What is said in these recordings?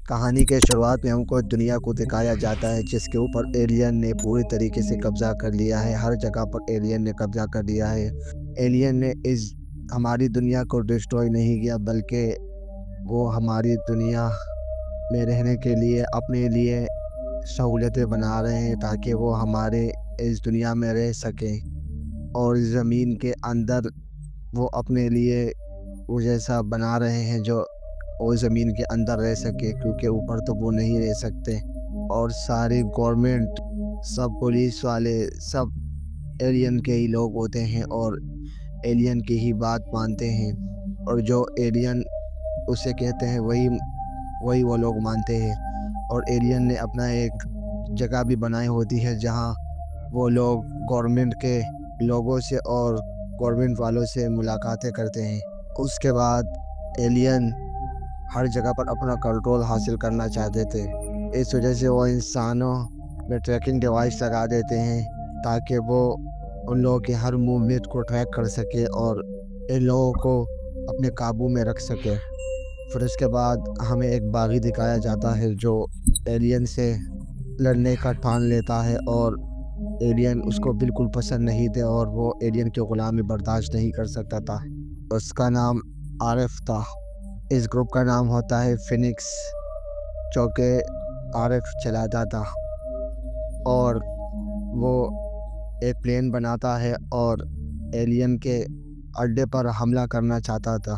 کہانی کے شروعات میں ہم کو دنیا کو دکھایا جاتا ہے جس کے اوپر ایلین نے پوری طریقے سے قبضہ کر لیا ہے۔ ہر جگہ پر ایلین نے قبضہ کر لیا ہے۔ ایلین نے ہماری دنیا کو ڈسٹروائے نہیں کیا، بلکہ وہ ہماری دنیا میں رہنے کے لیے اپنے لیے سہولتیں بنا رہے ہیں تاکہ وہ ہمارے اس دنیا میں رہ سکیں، اور زمین کے اندر وہ اپنے لیے وہ جیسا بنا رہے ہیں جو وہ زمین کے اندر رہ سکے، کیونکہ اوپر تو وہ نہیں رہ سکتے۔ اور ساری گورنمنٹ، سب پولیس والے، سب ایلین کے ہی لوگ ہوتے ہیں اور ایلین کی ہی بات مانتے ہیں، اور جو ایلین اسے کہتے ہیں وہی وہ لوگ مانتے ہیں۔ اور ایلین نے اپنا ایک جگہ بھی بنائی ہوتی ہے جہاں وہ لوگ گورنمنٹ کے لوگوں سے اور گورنمنٹ والوں سے ملاقاتیں کرتے ہیں۔ اس کے بعد ایلین ہر جگہ پر اپنا کنٹرول حاصل کرنا چاہتے تھے، اس وجہ سے وہ انسانوں میں ٹریکنگ ڈیوائس لگا دیتے ہیں تاکہ وہ ان لوگوں کے ہر موومنٹ کو ٹریک کر سکے اور ان لوگوں کو اپنے قابو میں رکھ سکے۔ پھر اس کے بعد ہمیں ایک باغی دکھایا جاتا ہے جو ایلین سے لڑنے کا ٹھان لیتا ہے، اور ایلین اس کو بالکل پسند نہیں تھے اور وہ ایلین کی غلامی برداشت نہیں کر سکتا تھا۔ اس کا نام عارف تھا۔ اس گروپ کا نام ہوتا ہے فینکس، جو کہ عارف چلاتا تھا، اور وہ ایک پلین بناتا ہے اور ایلین کے اڈے پر حملہ کرنا چاہتا تھا۔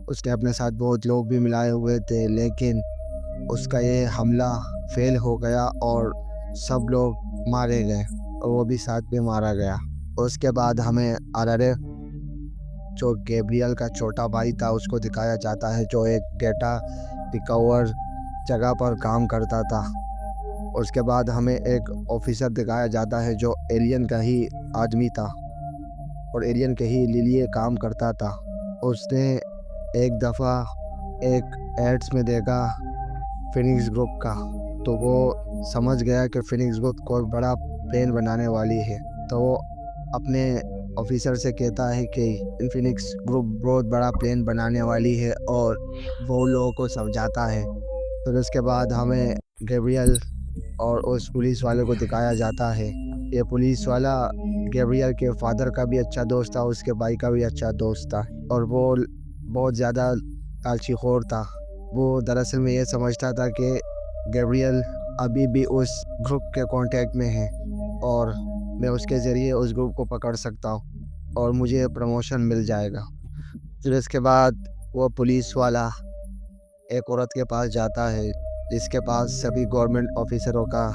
اس نے اپنے ساتھ بہت لوگ بھی ملائے ہوئے تھے، لیکن اس کا یہ حملہ فیل ہو گیا اور سب لوگ مارے گئے، اور وہ بھی ساتھ میں مارا گیا۔ اس کے بعد ہمیں آرارے، جو گیبریل کا چھوٹا بھائی تھا، اس کو دکھایا جاتا ہے جو ایک ڈیٹا ریکور جگہ پر کام کرتا تھا۔ اس کے بعد ہمیں ایک آفیسر دکھایا جاتا ہے جو ایلین کا ہی آدمی تھا اور ایلین کے ہی لیے کام کرتا تھا۔ اس نے ایک دفعہ ایک ایڈس میں دیکھا فینکس گروپ کا، تو وہ سمجھ گیا کہ فینکس گروپ کوئی بڑا پلین بنانے والی ہے، تو وہ اپنے آفیسر سے کہتا ہے کہ فینکس گروپ بہت بڑا پلین بنانے والی ہے، اور وہ لوگوں کو سمجھاتا ہے۔ پھر اس کے بعد ہمیں گیبریل اور اس پولیس والے کو دکھایا جاتا ہے۔ یہ پولیس والا گیبریل کے فادر کا بھی اچھا دوست تھا، اس کے بھائی کا بھی اچھا دوست تھا، اور وہ بہت زیادہ لالچی خور تھا۔ وہ دراصل میں یہ سمجھتا تھا کہ گیبریل ابھی بھی اس گروپ کے کانٹیکٹ میں ہے، اور میں اس کے ذریعے اس گروپ کو پکڑ سکتا ہوں اور مجھے پروموشن مل جائے گا۔ پھر اس کے بعد وہ پولیس والا ایک عورت کے پاس جاتا ہے جس کے پاس سبھی گورنمنٹ آفیسروں کا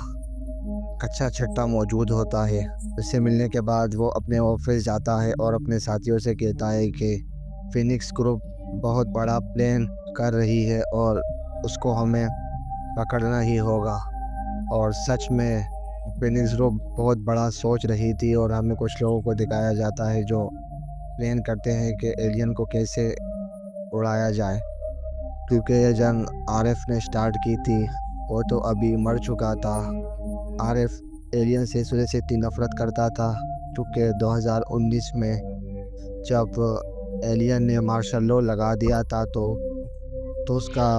کچا چھٹا موجود ہوتا ہے۔ اس سے ملنے کے بعد وہ اپنے آفس جاتا ہے اور اپنے ساتھیوں سے کہتا ہے کہ فینکس گروپ بہت بڑا پلان کر رہی ہے اور اس کو ہمیں پکڑنا ہی ہوگا۔ اور سچ میں فینکس گروپ بہت بڑا سوچ رہی تھی، اور ہمیں کچھ لوگوں کو دکھایا جاتا ہے جو پلان کرتے ہیں کہ ایلین کو کیسے اڑایا جائے، کیونکہ یہ جنگ عارف نے سٹارٹ کی تھی، وہ تو ابھی مر چکا تھا۔ عارف ایلین سے اس وجہ سے اتنی نفرت کرتا تھا کیونکہ 2019 میں جب ایلین نے مارشل لاء لگا دیا تھا تو اس کا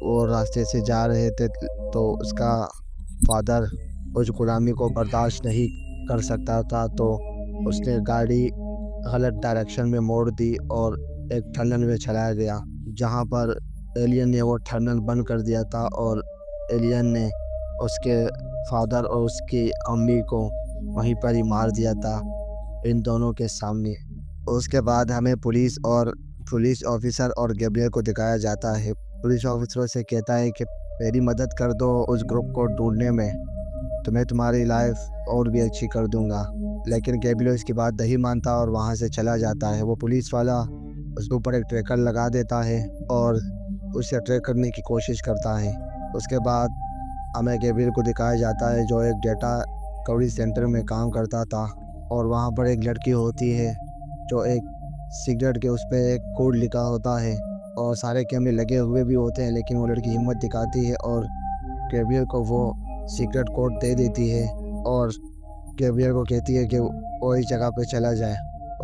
وہ راستے سے جا رہے تھے، تو اس کا فادر اس غلامی کو برداشت نہیں کر سکتا تھا، تو اس نے گاڑی غلط ڈائریکشن میں موڑ دی اور ایک ٹنل میں چلا گیا، جہاں پر ایلین نے وہ ٹنل بند کر دیا تھا، اور ایلین نے اس کے فادر اور اس کی امی کو وہیں پر ہی مار دیا تھا ان دونوں کے سامنے۔ اس کے بعد ہمیں پولیس آفیسر اور گیبریل کو دکھایا جاتا ہے۔ پولیس آفیسر سے کہتا ہے کہ میری مدد کر دو اس گروپ کو ڈھونڈنے میں، تو میں تمہاری لائف اور بھی اچھی کر دوں گا، لیکن گیبریل اس کی بات نہیں مانتا اور وہاں سے چلا جاتا ہے۔ وہ پولیس والا اس کے اوپر ایک ٹریکر لگا دیتا ہے اور اسے ٹریک کرنے کی کوشش کرتا ہے۔ اس کے بعد ہمیں گیبریل کو دکھایا جاتا ہے جو ایک ڈیٹا ریکوری سینٹر میں کام کرتا تھا، اور وہاں پر ایک لڑکی ہوتی ہے جو ایک سگریٹ کے اس پہ ایک کوڈ لکھا ہوتا ہے، اور سارے کیمرے لگے ہوئے بھی ہوتے ہیں، لیکن وہ لڑکی ہمت دکھاتی ہے اور گیبریل کو وہ سیکرٹ کوڈ دے دیتی ہے، اور گیبریل کو کہتی ہے کہ وہ اس جگہ پہ چلا جائے۔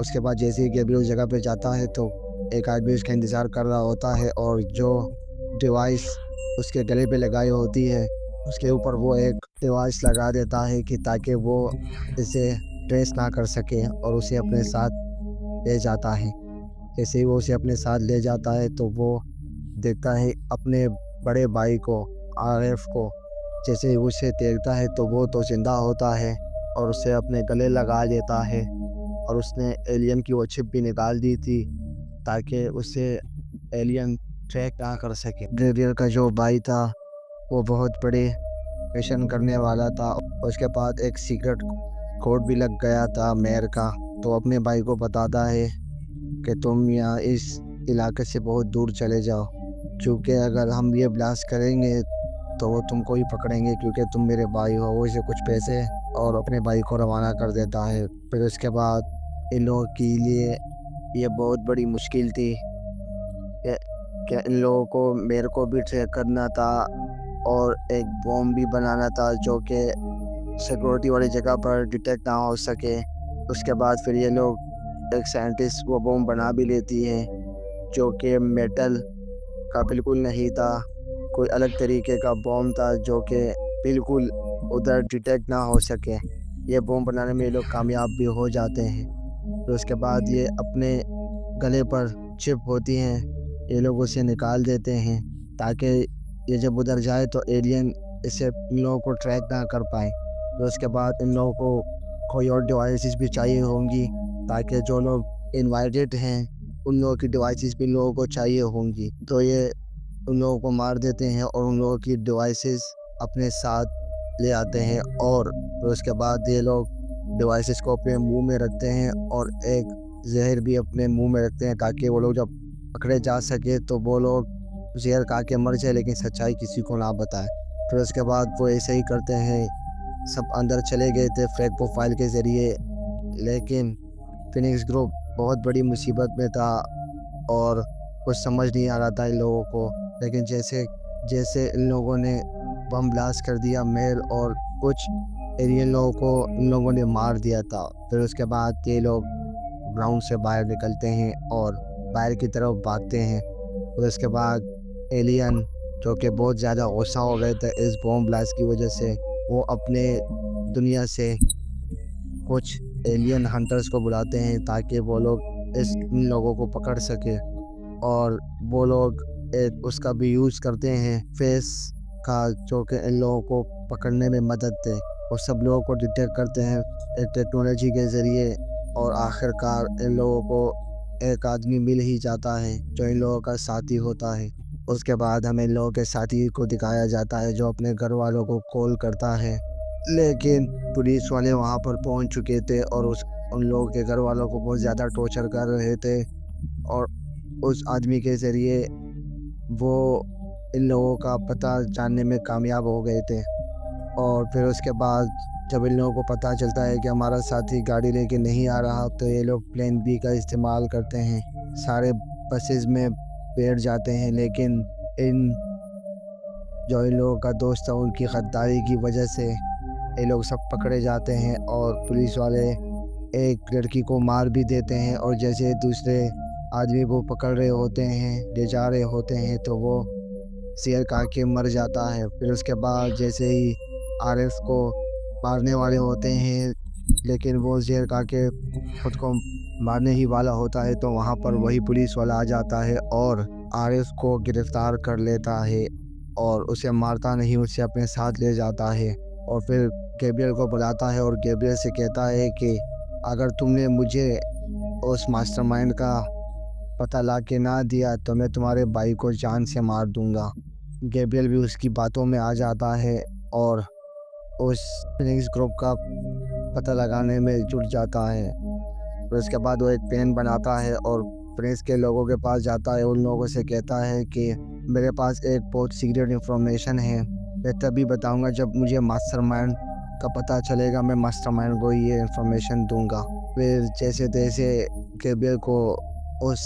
اس کے بعد جیسے ہی گیبریل اس جگہ پہ جاتا ہے تو ایک آدمی اس کا انتظار کر رہا ہوتا ہے، اور جو ڈیوائس اس کے گلے پہ لگائی ہوتی ہے، اس کے اوپر وہ ایک ڈیوائس لگا دیتا ہے کہ تاکہ وہ اسے ٹریس نہ کر سکے اور اسے اپنے ساتھ لے جاتا ہے۔ جیسے ہی وہ اسے اپنے ساتھ لے جاتا ہے تو وہ دیکھتا ہے اپنے بڑے بھائی کو، عارف کو۔ جیسے ہی اسے دیکھتا ہے تو وہ تو زندہ ہوتا ہے اور اسے اپنے گلے لگا دیتا ہے، اور اس نے ایلین کی وہ چپ بھی نکال دی تھی تاکہ اسے ایلین ٹریک نہ کر سکے۔ گیبریل کا جو بھائی تھا وہ بہت بڑے مشن کرنے والا تھا، اس کے پاس ایک سیکرٹ کوڈ بھی لگ گیا تھا میئر کا، تو اپنے بھائی کو بتاتا ہے کہ تم یہاں اس علاقے سے بہت دور چلے جاؤ، کیونکہ اگر ہم یہ بلاسٹ کریں گے تو وہ تم کو ہی پکڑیں گے کیونکہ تم میرے بھائی ہو۔ وہ اسے کچھ پیسے اور اپنے بھائی کو روانہ کر دیتا ہے۔ پھر اس کے بعد ان لوگوں کے لیے یہ بہت بڑی مشکل تھی کہ ان لوگوں کو میئر کو بھی ٹریک کرنا تھا اور ایک بوم بھی بنانا تھا جو کہ سیکورٹی والی جگہ پر ڈیٹیکٹ نہ ہو سکے۔ اس کے بعد پھر یہ لوگ ایک سائنٹسٹ وہ بوم بنا بھی لیتی ہے جو کہ میٹل کا بالکل نہیں تھا، کوئی الگ طریقے کا بوم تھا جو کہ بالکل ادھر ڈیٹیکٹ نہ ہو سکے۔ یہ بوم بنانے میں یہ لوگ کامیاب بھی ہو جاتے ہیں۔ پھر اس کے بعد یہ اپنے گلے پر چپ ہوتی ہیں، یہ لوگ اسے نکال دیتے ہیں تاکہ یہ جب ادھر جائے تو ایلین اسے ان لوگوں کو ٹریک نہ کر پائے۔ پھر اس کے بعد ان لوگوں کو کوئی اور ڈیوائسز بھی چاہیے ہوں گی تاکہ جو لوگ انوائٹڈ ہیں ان لوگوں کی ڈیوائسز بھی ان لوگوں کو چاہیے ہوں گی، تو یہ ان لوگوں کو مار دیتے ہیں اور ان لوگوں کی ڈیوائسز اپنے ساتھ لے آتے ہیں، اور پھر اس کے بعد یہ لوگ ڈیوائسز کو اپنے منہ میں رکھتے ہیں اور ایک زہر بھی اپنے منہ میں رکھتے ہیں تاکہ وہ لوگ جب پکڑے جا سکے تو وہ لوگ زہر کھا کے مر جائے لیکن سچائی کسی کو نہ بتائے۔ پھر اس کے بعد وہ ایسے ہی کرتے ہیں، سب اندر چلے گئے تھے فیک پروفائل کے ذریعے، لیکن فینکس گروپ بہت بڑی مصیبت میں تھا اور کچھ سمجھ نہیں آ رہا تھا ان لوگوں کو، لیکن جیسے ان لوگوں نے بم بلاسٹ کر دیا میل اور کچھ ایلین لوگوں کو ان لوگوں نے مار دیا تھا۔ پھر اس کے بعد یہ لوگ گراؤنڈ سے باہر نکلتے ہیں اور باہر کی طرف بھاگتے ہیں۔ پھر اس کے بعد ایلین جو کہ بہت زیادہ غصہ ہو گئے تھے اس بم بلاسٹ کی وجہ سے، وہ اپنے دنیا سے کچھ ایلین ہنٹرز کو بلاتے ہیں تاکہ وہ لوگ ان لوگوں کو پکڑ سکے، اور وہ لوگ اس کا بھی یوز کرتے ہیں فیس کا جو کہ ان لوگوں کو پکڑنے میں مدد دے۔ وہ سب لوگوں کو ڈیٹیکٹ کرتے ہیں ایک ٹیکنالوجی کے ذریعے، اور آخر کار ان لوگوں کو ایک آدمی مل ہی جاتا ہے جو ان لوگوں کا ساتھی ہوتا ہے۔ اس کے بعد ہمیں ان لوگوں کے ساتھی کو دکھایا جاتا ہے جو اپنے گھر والوں کو کال کرتا ہے، لیکن پولیس والے وہاں پر پہنچ چکے تھے اور ان لوگوں کے گھر والوں کو بہت زیادہ ٹارچر کر رہے تھے، اور اس آدمی کے ذریعے وہ ان لوگوں کا پتہ جاننے میں کامیاب ہو گئے تھے۔ اور پھر اس کے بعد جب ان لوگوں کو پتہ چلتا ہے کہ ہمارا ساتھی گاڑی لے کے نہیں آ رہا تو یہ لوگ پلین بی کا استعمال کرتے ہیں، سارے بسز میں بیٹھ جاتے ہیں، لیکن جو ان لوگوں کا دوست تھا ان کی غداری کی وجہ سے یہ لوگ سب پکڑے جاتے ہیں، اور پولیس والے ایک لڑکی کو مار بھی دیتے ہیں، اور جیسے دوسرے آدمی کو پکڑ رہے ہوتے ہیں لے جا رہے ہوتے ہیں تو وہ زہر کھا کے مر جاتا ہے۔ پھر اس کے بعد جیسے ہی عارف کو مارنے والے ہوتے ہیں لیکن وہ زہر کھا کے خود کو مارنے ہی والا ہوتا ہے تو وہاں پر وہی پولیس والا آ جاتا ہے اور عارف کو گرفتار کر لیتا ہے اور اسے مارتا نہیں، اسے اپنے ساتھ لے جاتا ہے، اور پھر گیبریل کو بلاتا ہے اور گیبریل سے کہتا ہے کہ اگر تم نے مجھے اس ماسٹر مائنڈ کا پتہ لا کے نہ دیا تو میں تمہارے بھائی کو جان سے مار دوں گا۔ گیبریل بھی اس کی باتوں میں آ جاتا ہے اور اس فینکس گروپ کا پتہ لگانے میں جٹ جاتا ہے۔ پھر اس کے بعد وہ ایک پلان بناتا ہے اور فینکس کے لوگوں کے پاس جاتا ہے، ان لوگوں سے کہتا ہے کہ میرے پاس ایک بہت سیکریٹ انفارمیشن ہے، میں تبھی بتاؤں گا جب مجھے ماسٹر مائنڈ کا پتہ چلے گا، میں ماسٹر مائنڈ کو یہ انفارمیشن دوں گا۔ پھر جیسے تیسے گیبریل کو اس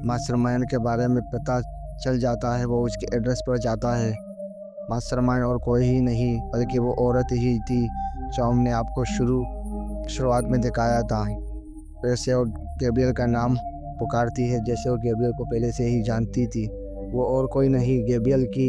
ماسٹر مائنڈ کے بارے میں پتہ چل جاتا ہے، وہ اس کے ایڈریس پر جاتا ہے۔ ماسٹر مائنڈ اور کوئی ہی نہیں بلکہ وہ عورت ہی تھی جو ہم نے آپ کو شروعات میں دکھایا تھا۔ پھر سے وہ گیبریل کا نام پکارتی ہے جیسے وہ گیبریل کو پہلے سے ہی جانتی تھی، وہ اور کوئی نہیں گیبریل کی